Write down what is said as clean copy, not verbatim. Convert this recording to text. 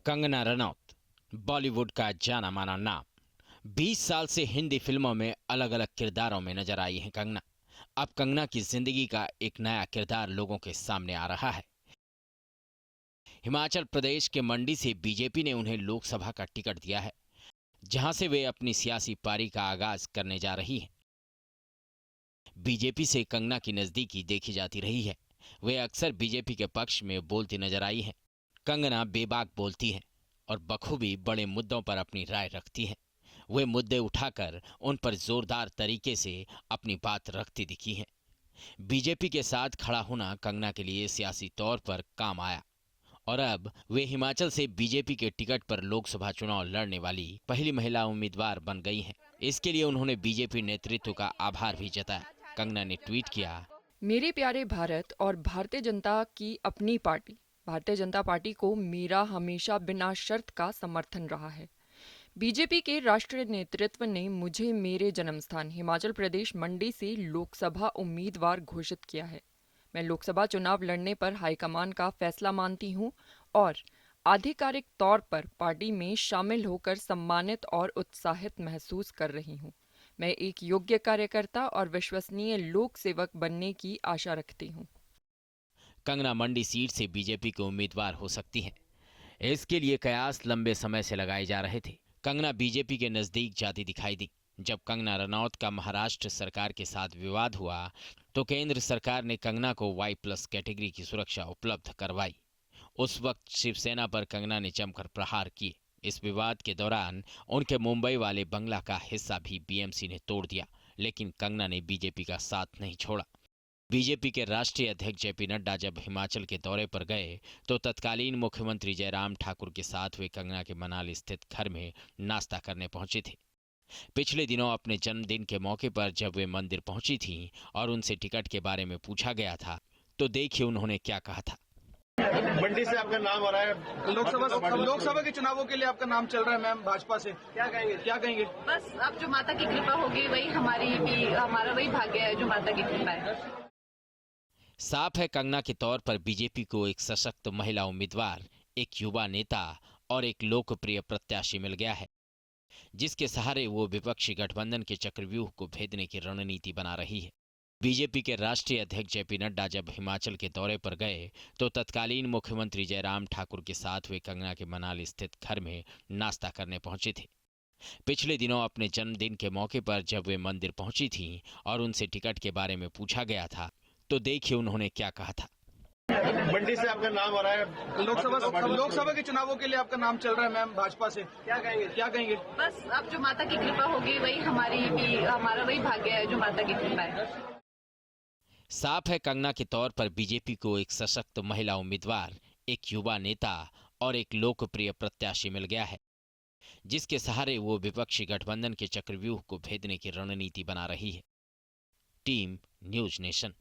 कंगना रनौत बॉलीवुड का जाना माना नाम। 20 साल से हिंदी फिल्मों में अलग अलग किरदारों में नजर आई हैं कंगना। अब कंगना की जिंदगी का एक नया किरदार लोगों के सामने आ रहा है। हिमाचल प्रदेश के मंडी से बीजेपी ने उन्हें लोकसभा का टिकट दिया है, जहां से वे अपनी सियासी पारी का आगाज करने जा रही हैं। बीजेपी से कंगना की नजदीकी देखी जाती रही है। वे अक्सर बीजेपी के पक्ष में बोलती नजर आई हैं। कंगना बेबाक बोलती हैं और बखूबी बड़े मुद्दों पर अपनी राय रखती हैं। वे मुद्दे उठाकर उन पर जोरदार तरीके से अपनी बात रखती दिखी हैं। बीजेपी के साथ खड़ा होना कंगना के लिए सियासी तौर पर काम आया और अब वे हिमाचल से बीजेपी के टिकट पर लोकसभा चुनाव लड़ने वाली पहली महिला उम्मीदवार बन गई हैं। इसके लिए उन्होंने बीजेपी नेतृत्व का आभार भी जताया। कंगना ने ट्वीट किया, मेरे प्यारे भारत और भारतीय जनता की अपनी पार्टी भारतीय जनता पार्टी को मेरा हमेशा बिना शर्त का समर्थन रहा है। बीजेपी के राष्ट्रीय नेतृत्व ने मुझे मेरे जन्म स्थान हिमाचल प्रदेश मंडी से लोकसभा उम्मीदवार घोषित किया है। मैं लोकसभा चुनाव लड़ने पर हाईकमान का फैसला मानती हूं और आधिकारिक तौर पर पार्टी में शामिल होकर सम्मानित और उत्साहित महसूस कर रही हूं। मैं एक योग्य कार्यकर्ता और विश्वसनीय लोक सेवक बनने की आशा रखती हूं। कंगना मंडी सीट से बीजेपी के उम्मीदवार हो सकती हैं। इसके लिए कयास लंबे समय से लगाए जा रहे थे। कंगना बीजेपी के नजदीक जाती दिखाई दी। जब कंगना रनौत का महाराष्ट्र सरकार के साथ विवाद हुआ तो केंद्र सरकार ने कंगना को Y+ कैटेगरी की सुरक्षा उपलब्ध करवाई। उस वक्त शिवसेना पर कंगना ने जमकर प्रहार किए। इस विवाद के दौरान उनके मुंबई वाले बंगला का हिस्सा भी बीएमसी ने तोड़ दिया, लेकिन कंगना ने बीजेपी का साथ नहीं छोड़ा। बीजेपी के राष्ट्रीय अध्यक्ष जेपी नड्डा जब हिमाचल के दौरे पर गए तो तत्कालीन मुख्यमंत्री जयराम ठाकुर के साथ वे कंगना के मनाली स्थित घर में नाश्ता करने पहुंचे थे। पिछले दिनों अपने जन्मदिन के मौके पर जब वे मंदिर पहुंची थीं और उनसे टिकट के बारे में पूछा गया था तो देखिए उन्होंने क्या कहा था। मंडी से आपका नाम आ रहा है लोकसभा के चुनावों के लिए आपका नाम चल रहा है मैम, भाजपा से क्या कहेंगे? बस अब जो माता की कृपा होगी वही हमारा वही भाग्य है, जो माता की कृपा है। साफ है, कंगना के तौर पर बीजेपी को एक सशक्त महिला उम्मीदवार, एक युवा नेता और एक लोकप्रिय प्रत्याशी मिल गया है, जिसके सहारे वो विपक्षी गठबंधन के चक्रव्यूह को भेदने की रणनीति बना रही है। बीजेपी के राष्ट्रीय अध्यक्ष जेपी नड्डा जब हिमाचल के दौरे पर गए तो तत्कालीन मुख्यमंत्री जयराम ठाकुर के साथ वे कंगना के मनाली स्थित घर में नाश्ता करने पहुंचे थे। पिछले दिनों अपने जन्मदिन के मौके पर जब वे मंदिर पहुंची थीं और उनसे टिकट के बारे में पूछा गया था तो देखिए उन्होंने क्या कहा था। मंडी से आपका नाम आ रहा है लोकसभा के चुनावों के लिए आपका नाम चल रहा है मैम, भाजपा से क्या कहेंगे? बस अब जो माता की कृपा होगी वही हमारा वही भाग्य है, जो माता की कृपा है। साफ है, कंगना के तौर पर बीजेपी को एक सशक्त महिला उम्मीदवार, एक युवा नेता और एक लोकप्रिय प्रत्याशी मिल गया है, जिसके सहारे वो विपक्षी गठबंधन के चक्रव्यूह को भेदने की रणनीति बना रही है। Team news nation.